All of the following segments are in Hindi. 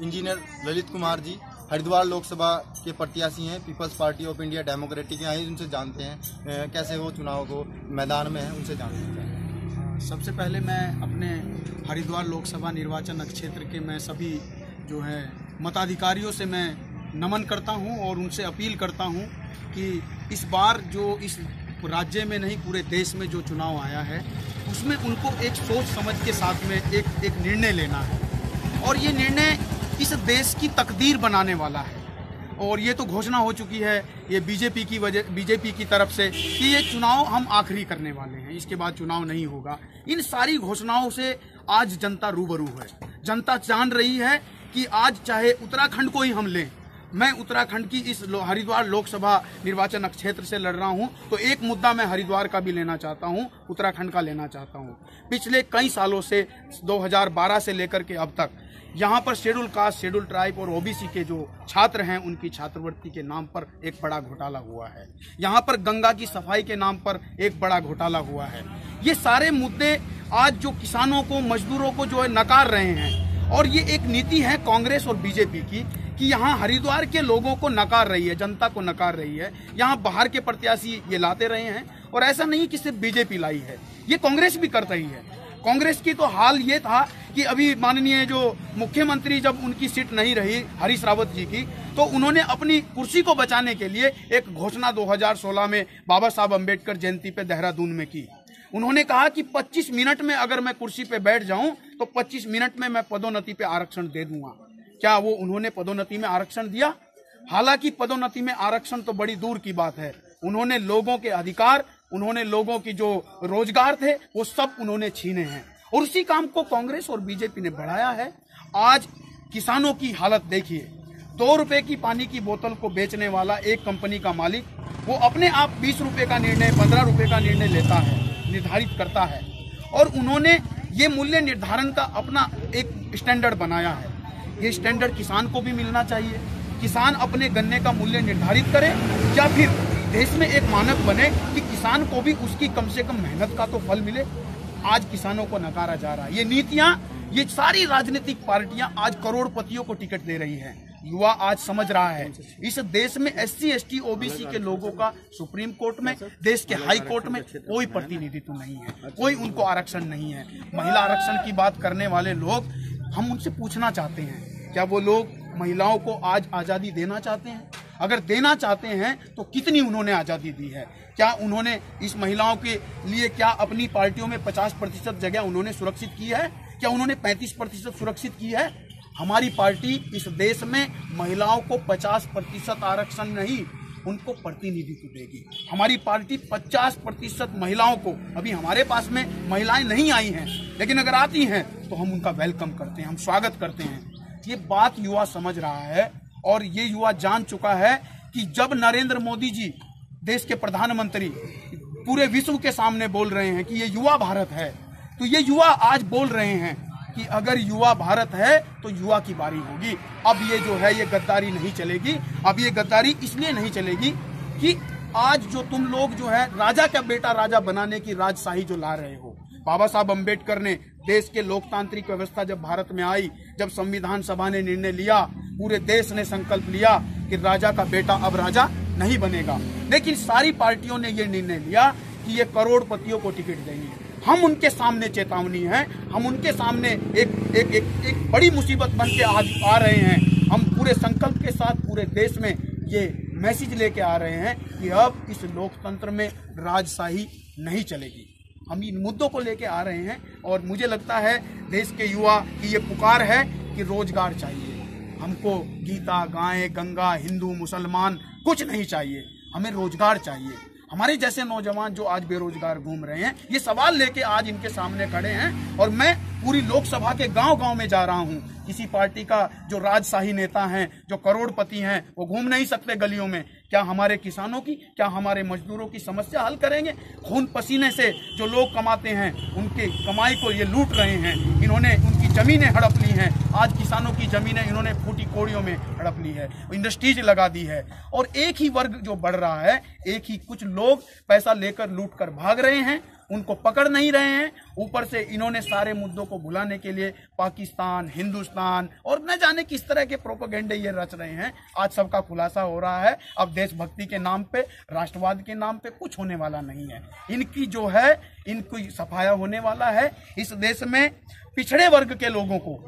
इंजीनियर ललित कुमार जी हरिद्वार लोकसभा के प्रत्याशी हैं, people's party of India democratic हैं। उनसे जानते हैं कैसे वो चुनाव को मैदान में है, उनसे जानते हैं। सबसे पहले मैं अपने हरिद्वार लोकसभा निर्वाचन क्षेत्र के मैं सभी जो है मताधिकारियों से मैं नमन करता हूं और उनसे अपील करता हूं कि इस बार जो इस राज्य में नहीं पूरे देश में जो चुनाव आया है उसमें उनको एक सोच समझ के साथ में एक निर्णय लेना है और ये निर्णय इस देश की तकदीर बनाने वाला है। और ये तो घोषणा हो चुकी है ये बीजेपी की तरफ से कि ये चुनाव हम आखिरी करने वाले हैं, इसके बाद चुनाव नहीं होगा। इन सारी घोषणाओं से आज जनता रूबरू है। जनता जान रही है कि आज चाहे उत्तराखंड को ही हम लें, मैं उत्तराखंड की इस हरिद्वार लोकसभा निर्वाचन क्षेत्र से लड़ रहा हूं, तो एक मुद्दा मैं हरिद्वार का भी लेना चाहता हूं, उत्तराखंड का लेना चाहता हूं। पिछले कई सालों से 2012 से लेकर के अब तक यहाँ पर शेड्यूल कास्ट, शेड्यूल ट्राइब और ओबीसी के जो छात्र हैं उनकी छात्रवृत्ति के नाम पर एक बड़ा घोटाला हुआ है। यहाँ पर गंगा की सफाई के नाम पर एक बड़ा घोटाला हुआ है। ये सारे मुद्दे आज जो किसानों को, मजदूरों को जो है नकार रहे हैं और ये एक नीति है कांग्रेस और बीजेपी की कि यहाँ हरिद्वार के लोगों को नकार रही है, जनता को नकार रही है। यहाँ बाहर के प्रत्याशी ये लाते रहे हैं और ऐसा नहीं कि सिर्फ बीजेपी लाई है, ये कांग्रेस भी कर रही है। कांग्रेस की तो हाल ये था कि अभी माननीय जो मुख्यमंत्री जब उनकी सीट नहीं रही हरीश रावत जी की, तो उन्होंने अपनी कुर्सी को बचाने के लिए एक घोषणा 2016 में बाबा साहब अम्बेडकर जयंती पे देहरादून में की। उन्होंने कहा कि 25 मिनट में अगर मैं कुर्सी पे बैठ जाऊं तो 25 मिनट में मैं पदोन्नति पे आरक्षण दे दूंगा। क्या वो उन्होंने पदोन्नति में आरक्षण दिया? हालांकि पदोन्नति में आरक्षण तो बड़ी दूर की बात है। उन्होंने लोगों के अधिकार, उन्होंने लोगों की जो रोजगार थे वो सब उन्होंने छीने हैं और उसी काम को कांग्रेस और बीजेपी ने बढ़ाया है। आज किसानों की हालत देखिए, 2 रुपए की पानी की बोतल को बेचने वाला एक कंपनी का मालिक वो अपने आप 20 रुपए का निर्णय, 15 रुपए का निर्णय लेता है, निर्धारित करता है और उन्होंने ये मूल्य निर्धारण का अपना एक स्टैंडर्ड बनाया है। ये स्टैंडर्ड किसान को भी मिलना चाहिए। किसान अपने गन्ने का मूल्य निर्धारित करे या फिर देश में एक मानक बने कि किसान को भी उसकी कम से कम मेहनत का तो फल मिले। आज किसानों को नकारा जा रहा है। ये नीतियां, ये सारी राजनीतिक पार्टियां आज करोड़पतियों को टिकट दे रही हैं। युवा आज समझ रहा है इस देश में SC, ST, OBC के लोगों का सुप्रीम कोर्ट में, देश के हाई कोर्ट में कोई प्रतिनिधित्व नहीं है, कोई उनको आरक्षण नहीं है। महिला आरक्षण की बात करने वाले लोग, हम उनसे पूछना चाहते हैं क्या वो लोग महिलाओं को आज आज़ादी देना चाहते हैं? अगर देना चाहते हैं तो कितनी उन्होंने आज़ादी दी है? क्या उन्होंने इस महिलाओं के लिए क्या अपनी पार्टियों में 50% जगह उन्होंने सुरक्षित की है? क्या उन्होंने 35% सुरक्षित की है? हमारी पार्टी इस देश में महिलाओं को 50% आरक्षण नहीं, उनको प्रतिनिधित्व देगी। हमारी पार्टी 50% महिलाओं को, अभी हमारे पास में महिलाएं नहीं आई हैं, लेकिन अगर आती हैं तो हम उनका वेलकम करते हैं, हम स्वागत करते हैं। ये बात युवा समझ रहा है और ये युवा जान चुका है कि जब नरेंद्र मोदी जी देश के प्रधानमंत्री पूरे विश्व के सामने बोल रहे हैं कि ये युवा भारत है, तो ये युवा आज बोल रहे हैं कि अगर युवा भारत है तो युवा की बारी होगी। अब ये जो है ये गद्दारी नहीं चलेगी। अब ये गद्दारी इसलिए नहीं चलेगी कि आज जो तुम लोग जो है राजा का बेटा राजा बनाने की राजशाही जो ला रहे हो। बाबा साहब अम्बेडकर ने देश के लोकतांत्रिक व्यवस्था जब भारत में आई, जब संविधान सभा ने निर्णय लिया, पूरे देश ने संकल्प लिया कि राजा का बेटा अब राजा नहीं बनेगा, लेकिन सारी पार्टियों ने ये निर्णय लिया कि ये करोड़पतियों को टिकट देंगे। हम उनके सामने चेतावनी है, हम उनके सामने एक बड़ी मुसीबत बन के आज आ रहे हैं। हम पूरे संकल्प के साथ पूरे देश में ये मैसेज लेके आ रहे हैं कि अब इस लोकतंत्र में राजशाही नहीं चलेगी। हम इन मुद्दों को लेके आ रहे हैं और मुझे लगता है देश के युवा की ये पुकार है कि रोजगार चाहिए हमको। गीता, गाय, गंगा, हिंदू, मुसलमान कुछ नहीं चाहिए, हमें रोजगार चाहिए। हमारे जैसे नौजवान जो आज बेरोजगार घूम रहे हैं, ये सवाल लेके आज इनके सामने खड़े हैं और मैं पूरी लोकसभा के गांव-गांव में जा रहा हूं। किसी पार्टी का जो राजशाही नेता हैं, जो करोड़पति हैं, वो घूम नहीं सकते गलियों में। क्या हमारे किसानों की, क्या हमारे मजदूरों की समस्या हल करेंगे? खून पसीने से जो लोग कमाते हैं, उनके कमाई को ये लूट रहे हैं। इन्होंने उनकी जमीनें हड़प ली हैं। आज किसानों की जमीनें इन्होंने फूटी कोड़ियों में हड़प ली है, इंडस्ट्रीज लगा दी है और एक ही वर्ग जो बढ़ रहा है, एक ही कुछ लोग पैसा लेकर लूट कर भाग रहे हैं उनको पकड़ नहीं रहे हैं। ऊपर से इन्होंने सारे मुद्दों को भुलाने के लिए पाकिस्तान, हिंदुस्तान और न जाने किस तरह के प्रोपेगेंडे ये रच रहे हैं। आज सबका खुलासा हो रहा है। अब देशभक्ति के नाम पे, राष्ट्रवाद के नाम पे कुछ होने वाला नहीं है। इनकी जो है, इनकी सफाया होने वाला है। इस देश में पिछड़े वर्ग के लोगों को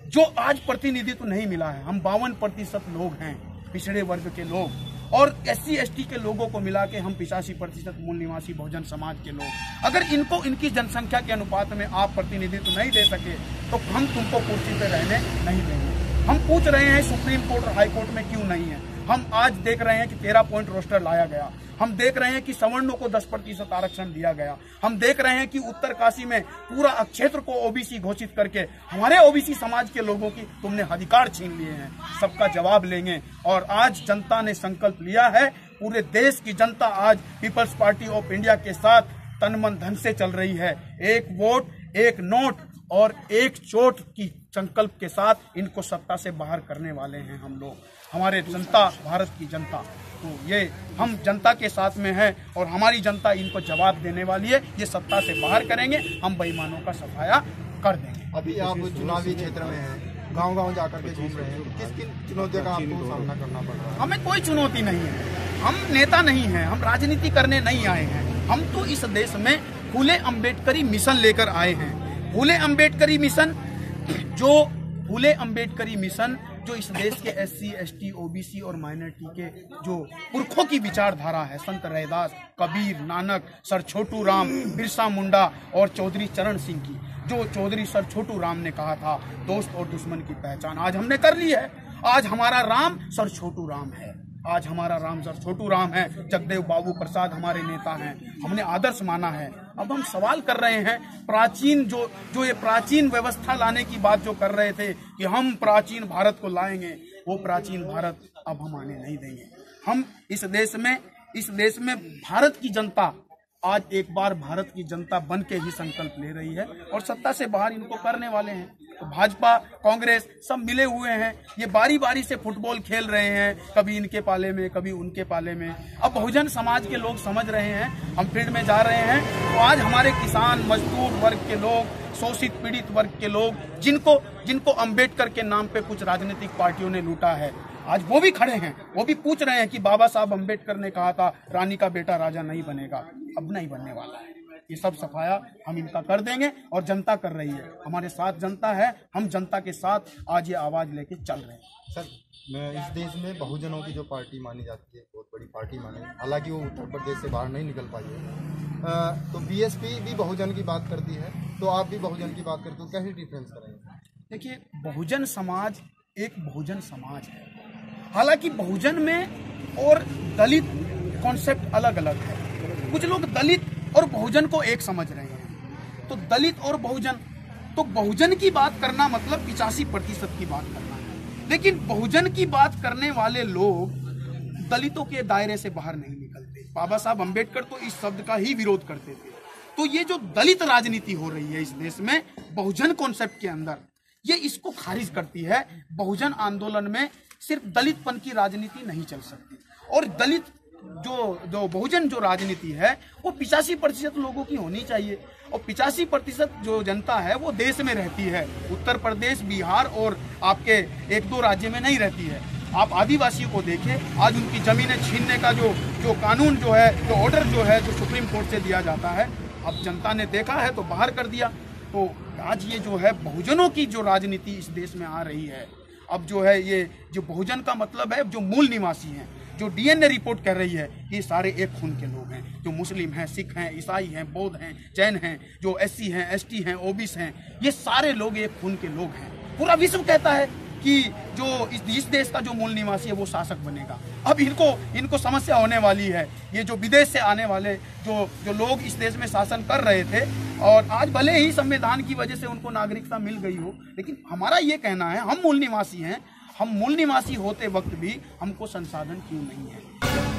जो आज प्रतिनिधित्व नहीं मिला है, हम 52% लोग हैं पिछड़े वर्ग के लोग, और SC ST के लोगों को मिला के हम 85% मूल निवासी बहुजन समाज के लोग। अगर इनको इनकी जनसंख्या के अनुपात में आप प्रतिनिधित्व नहीं दे सके तो हम तुमको कुर्सी पे रहने नहीं देंगे। हम पूछ रहे हैं सुप्रीम कोर्ट और हाई कोर्ट में क्यों नहीं है। हम आज देख रहे हैं कि 13 पॉइंट रोस्टर लाया गया। हम देख रहे हैं कि सवर्णों को 10% आरक्षण दिया गया। हम देख रहे हैं कि उत्तरकाशी में पूरा क्षेत्र को OBC घोषित करके हमारे OBC समाज के लोगों की तुमने अधिकार छीन लिए हैं। सबका जवाब लेंगे। और आज जनता ने संकल्प लिया है, पूरे देश की जनता आज पीपल्स पार्टी ऑफ इंडिया के साथ तन मन धन से चल रही है। एक वोट, एक नोट और एक चोट की संकल्प के साथ इनको सत्ता से बाहर करने वाले हैं हम लोग, हमारे जनता, भारत की जनता। तो ये हम जनता के साथ में हैं और हमारी जनता इनको जवाब देने वाली है। ये सत्ता से बाहर करेंगे, हम बेईमानों का सफाया कर देंगे। अभी आप चुनावी क्षेत्र में हैं, गांव-गांव जाकर के घूम रहे हैं, किस किन चुनौतियों का आपको सामना करना पड़ रहा है? हमें कोई चुनौती नहीं है। हम नेता नहीं हैं, हम राजनीति करने नहीं आए हैं। हम तो इस देश में फूले अम्बेडकरी मिशन लेकर आए हैं। फूले अम्बेडकरी मिशन जो इस देश के SC ST OBC और माइनॉरिटी के जो पुरखों की विचारधारा है, संत रैदास, कबीर, नानक, सर छोटू राम, बिरसा मुंडा और चौधरी चरण सिंह की, जो चौधरी सर छोटू राम ने कहा था, दोस्त और दुश्मन की पहचान आज हमने कर ली है। आज हमारा राम सर छोटू राम है। आज हमारा राम सर छोटू राम है। जगदेव बाबू प्रसाद हमारे नेता हैं, हमने आदर्श माना है। अब हम सवाल कर रहे हैं, प्राचीन जो ये प्राचीन व्यवस्था लाने की बात जो कर रहे थे कि हम प्राचीन भारत को लाएंगे, वो प्राचीन भारत अब हम आने नहीं देंगे। हम इस देश में भारत की जनता आज एक बार भारत की जनता बन के ही संकल्प ले रही है और सत्ता से बाहर इनको करने वाले हैं। तो भाजपा, कांग्रेस सब मिले हुए हैं। ये बारी बारी से फुटबॉल खेल रहे हैं, कभी इनके पाले में, कभी उनके पाले में। अब बहुजन समाज के लोग समझ रहे हैं, हम फील्ड में जा रहे हैं। तो आज हमारे किसान, मजदूर वर्ग के लोग, शोषित पीड़ित वर्ग के लोग, जिनको अम्बेडकर के नाम पे कुछ राजनीतिक पार्टियों ने लूटा है, आज वो भी खड़े हैं। वो भी पूछ रहे हैं कि बाबा साहब अम्बेडकर ने कहा था रानी का बेटा राजा नहीं बनेगा, अब नहीं बनने वाला है। ये सब सफाया हम इनका कर देंगे और जनता कर रही है। हमारे साथ जनता है, हम जनता के साथ आज ये आवाज लेके चल रहे हैं। सर, इस देश में बहुजनों की जो पार्टी मानी जाती है, बहुत बड़ी पार्टी मानी, हालांकि वो उत्तर प्रदेश से बाहर नहीं निकल पाई है, तो BSP भी बहुजन की बात करती है, तो आप भी बहुजन की बात करते हो, कैसे डिफरेंस करेंगे? देखिए, बहुजन समाज एक बहुजन समाज है। हालांकि बहुजन में और दलित कॉन्सेप्ट अलग अलग है। कुछ लोग दलित और बहुजन को एक समझ रहे हैं। तो दलित और बहुजन, तो बहुजन की बात करना मतलब 85% की बात करना है। लेकिन बहुजन की बात करने वाले लोग दलितों के दायरे से बाहर नहीं निकलते। बाबा साहब अम्बेडकर तो इस शब्द का ही विरोध करते थे। तो ये जो दलित राजनीति हो रही है इस देश में बहुजन कॉन्सेप्ट के अंदर, ये इसको खारिज करती है। बहुजन आंदोलन में सिर्फ दलितपन की राजनीति नहीं चल सकती। और दलित जो बहुजन जो राजनीति है वो 85% लोगों की होनी चाहिए। और 85% जो जनता है वो देश में रहती है, उत्तर प्रदेश, बिहार और आपके 1-2 राज्य में नहीं रहती है। आप आदिवासियों को देखिए, आज उनकी जमीनें छीनने का जो कानून जो है, जो ऑर्डर जो है, जो सुप्रीम कोर्ट से दिया जाता है, अब जनता ने देखा है तो बाहर कर दिया। तो आज ये जो है बहुजनों की जो राजनीति इस देश में आ रही है, अब जो है ये जो बहुजन का मतलब है जो मूल निवासी हैं, जो DNA रिपोर्ट कह रही है, ये सारे एक खून के लोग हैं। जो मुस्लिम हैं, सिख हैं, ईसाई हैं, बौद्ध हैं, जैन हैं, जो SC हैं, ST हैं, OBC हैं, ये सारे लोग एक खून के लोग हैं। पूरा विश्व कहता है कि जो इस देश का जो मूल निवासी है वो शासक बनेगा। अब इनको समस्या होने वाली है। ये जो विदेश से आने वाले जो लोग इस देश में शासन कर रहे थे, और आज भले ही संविधान की वजह से उनको नागरिकता मिल गई हो, लेकिन हमारा ये कहना है, हम मूल निवासी हैं, हम मूल निवासी होते वक्त भी हमको संसाधन क्यों नहीं है।